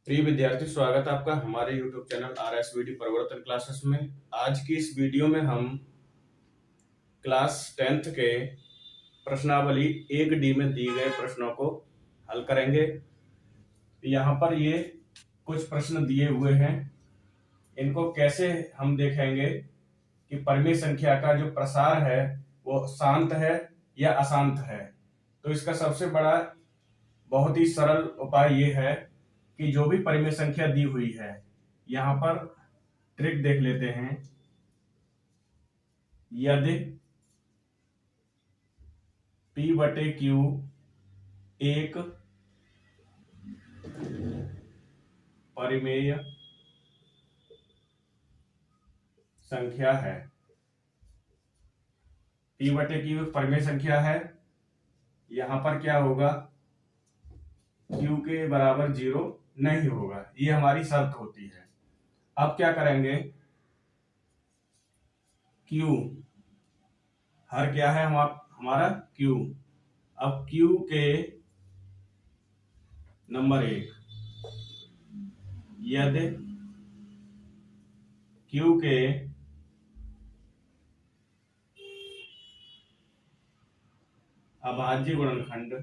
प्रिय विद्यार्थी, स्वागत है आपका हमारे YouTube चैनल RSVD परिवर्तन क्लासेस में। आज की इस वीडियो में हम क्लास 10th के प्रश्नावली 1D में दिए गए प्रश्नों को हल करेंगे। यहाँ पर ये कुछ प्रश्न दिए हुए हैं, इनको कैसे हम देखेंगे कि परिमेय संख्या का जो प्रसार है वो शांत है या अशांत है। तो इसका सबसे बड़ा बहुत ही सरल उपाय ये है कि जो भी परिमेय संख्या दी हुई है, यहां पर ट्रिक देख लेते हैं। यदि P/Q एक परिमेय संख्या है, P/Q एक परिमेय संख्या है, यहां पर क्या होगा, Q के बराबर 0 नहीं होगा, ये हमारी शर्त होती है। अब क्या करेंगे, Q हर क्या है हमारा Q। अब Q के नंबर 1, यदि Q के अभाज्य गुणनखंड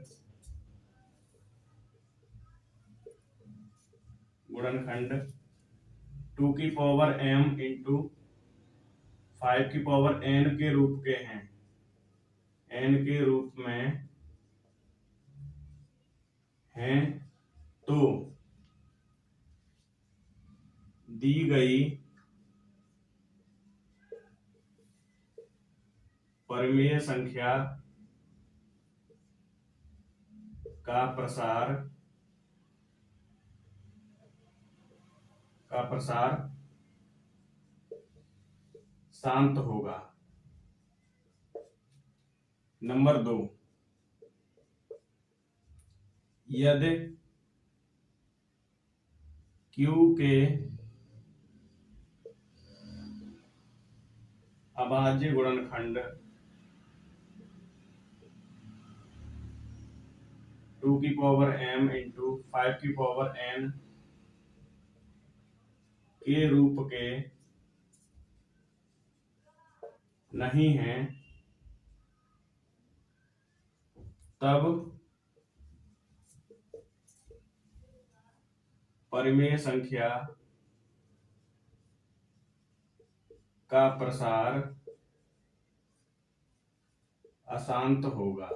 2m इंटू 5n के रूप के हैं, n के रूप में हैं, तो दी गई परिमेय संख्या का प्रसार शांत होगा। नंबर 2, यदि Q के अभाज्य गुणनखंड 2m इंटू 5n के रूप के नहीं हैं, तब परिमेय संख्या का प्रसार अशांत होगा।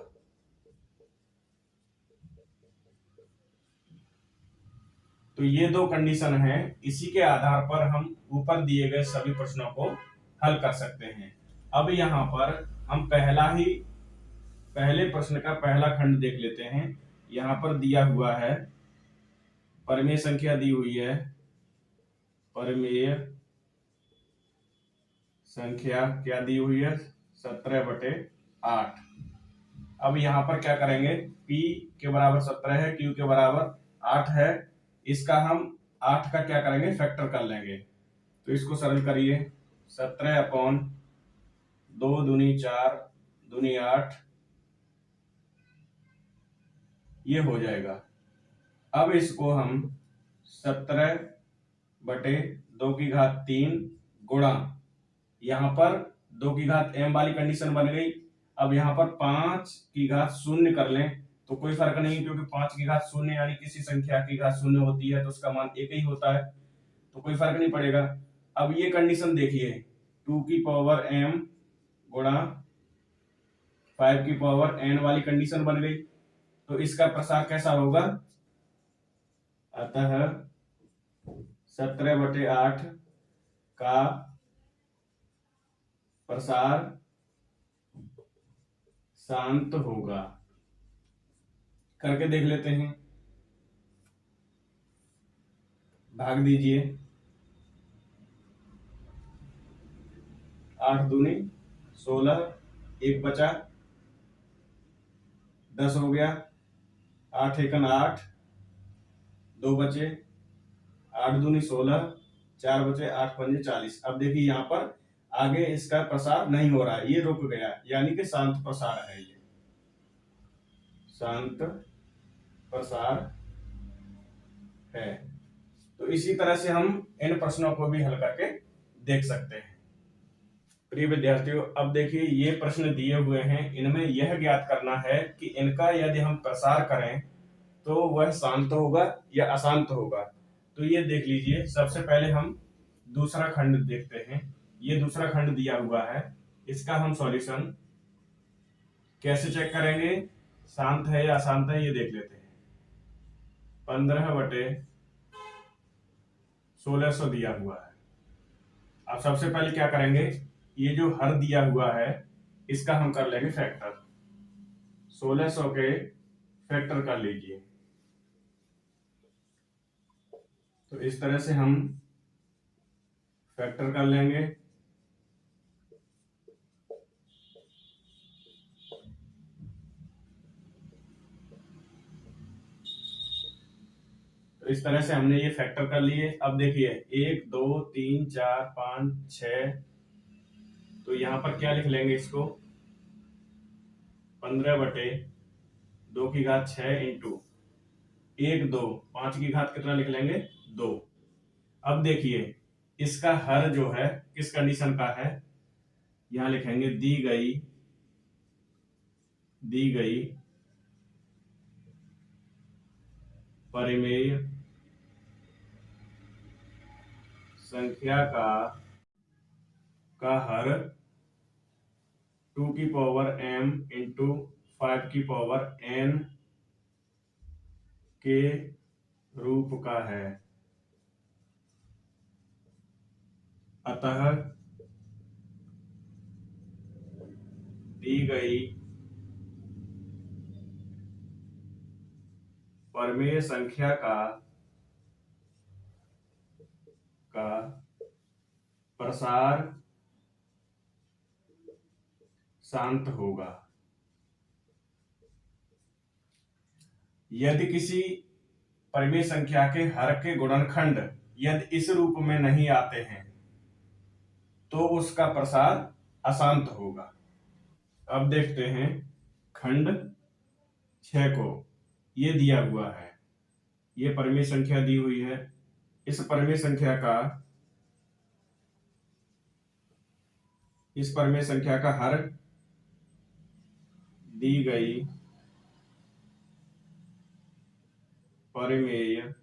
तो ये दो कंडीशन है, इसी के आधार पर हम ऊपर दिए गए सभी प्रश्नों को हल कर सकते हैं। अब यहाँ पर हम पहले प्रश्न का पहला खंड देख लेते हैं। यहाँ पर दिया हुआ है, परिमेय संख्या दी हुई है, परिमेय संख्या क्या दी हुई है, 17/8। अब यहाँ पर क्या करेंगे, P के बराबर 17 है, Q के बराबर 8 है, इसका हम 8 का क्या करेंगे, फैक्टर कर लेंगे। तो इसको सरल करिए, 17/2 दूनी 4 दूनी 8, ये हो जाएगा। अब इसको हम 17/2 गुणा, यहां पर 2m वाली कंडीशन बन गई। अब यहां पर 5 कर लें तो कोई फर्क नहीं, क्योंकि 5 यानी किसी संख्या की घात 0 होती है तो उसका मान 1 ही होता है, तो कोई फर्क नहीं पड़ेगा। अब ये कंडीशन देखिए, 2m गुणा 5n वाली कंडीशन बन गई, तो इसका प्रसार कैसा होगा, अतः 17/8 का प्रसार शांत होगा। करके देख लेते हैं, भाग दीजिए, 8 दूनी 16, 1 बचा, 10 हो गया, 8 एकन 8, 2 बचे, 8 दूनी 16, 4 बचे, 8 पंजे 40। अब देखिए यहाँ पर आगे इसका प्रसार नहीं हो रहा है, ये रुक गया, यानी कि शांत प्रसार है, ये शांत प्रसार है। तो इसी तरह से हम इन प्रश्नों को भी हल करके देख सकते हैं। प्रिय विद्यार्थियों, अब देखिए ये प्रश्न दिए हुए हैं, इनमें यह ज्ञात करना है कि इनका यदि हम प्रसार करें तो वह शांत होगा या अशांत होगा। तो ये देख लीजिए, सबसे पहले हम दूसरा खंड देखते हैं। ये दूसरा खंड दिया हुआ है, इसका हम सॉल्यूशन कैसे चेक करेंगे, शांत है या अशांत है ये देख लेते हैं। 15/1600 दिया हुआ है। अब सबसे पहले क्या करेंगे, ये जो हर दिया हुआ है इसका हम कर लेंगे फैक्टर। 1600 के फैक्टर कर लीजिए। तो इस तरह से हम फैक्टर कर लेंगे। तो इस तरह से हमने ये फैक्टर कर लिए। अब देखिए 1 2 3 4 5 6, तो यहां पर क्या लिख लेंगे इसको, 15/2 इंटू 1 2 5 की घात कितना लिख लेंगे, 2। अब देखिए इसका हर जो है किस कंडीशन का है, यहां लिखेंगे दी गई परिमेय संख्या का हर 2 की पावर m इंटू 5 की पावर n के रूप का है। अतः दी गई परिमेय संख्या का प्रसार शांत होगा। यदि किसी परिमेय संख्या के हर के गुणनखंड यदि इस रूप में नहीं आते हैं तो उसका प्रसार अशांत होगा। अब देखते हैं खंड 6 को। ये दिया हुआ है, ये परिमेय संख्या दी हुई है। इस परिमेय संख्या का हर दी गई परिमेय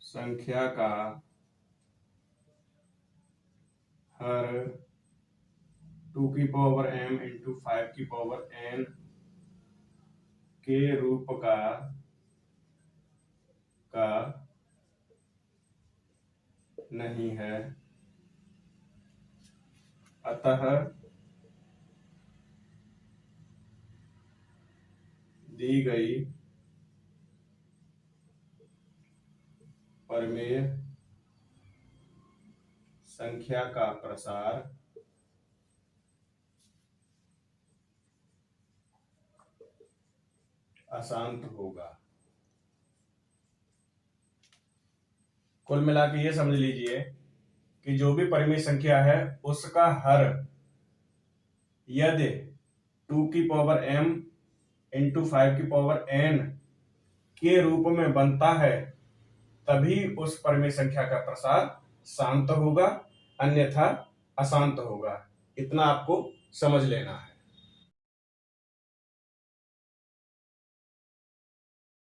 संख्या का हर 2 की पावर m इंटू 5 की पावर n के रूप का नहीं है। अतः दी गई परिमेय संख्या का प्रसार अशांत होगा। कुल मिला के ये समझ लीजिए कि जो भी परिमेय संख्या है उसका हर यदि 2 की पावर m इंटू 5 की पावर n के रूप में बनता है तभी उस परिमेय संख्या का प्रसार शांत होगा, अन्यथा अशांत होगा। इतना आपको समझ लेना है।